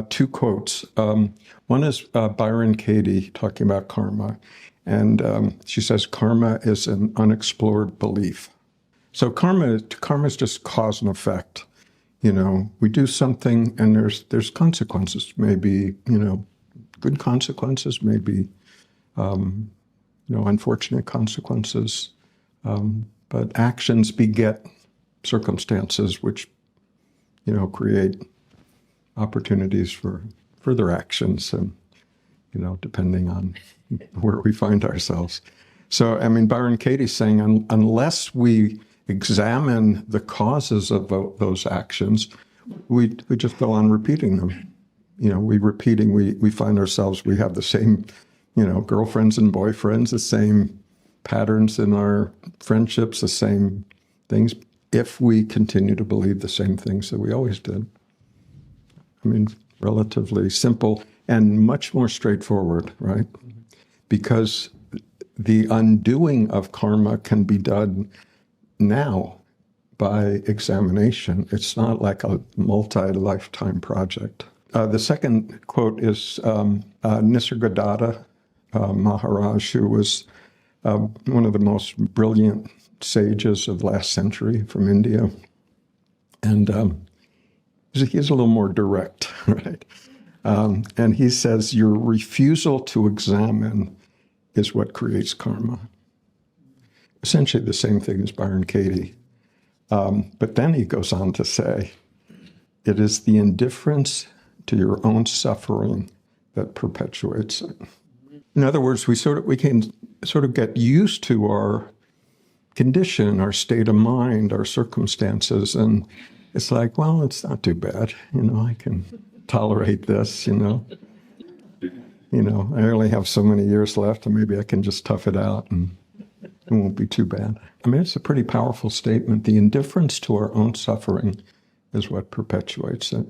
two quotes. One is Byron Katie talking about karma. And she says, karma is an unexplored belief. So karma is just cause and effect. We do something and there's consequences, maybe, good consequences, maybe, unfortunate consequences. But actions beget circumstances which, create opportunities for further actions and, depending on where we find ourselves. So, Byron Katie's saying, unless we examine the causes of those actions, we just go on repeating them. We find ourselves, we have the same, girlfriends and boyfriends, the same patterns in our friendships, the same things, if we continue to believe the same things that we always did. Relatively simple and much more straightforward, right? Because the undoing of karma can be done now by examination. It's not like a multi-lifetime project. The second quote is Nisargadatta Maharaj, who was one of the most brilliant sages of last century from India. And he's a little more direct, right? And he says, your refusal to examine is what creates karma. Essentially the same thing as Byron Katie. But then he goes on to say, it is the indifference to your own suffering that perpetuates it. In other words, we can sort of get used to our condition, our state of mind, our circumstances, and it's like, well, it's not too bad. I can tolerate this, I only have so many years left, and maybe I can just tough it out and it won't be too bad. It's a pretty powerful statement. The indifference to our own suffering is what perpetuates it.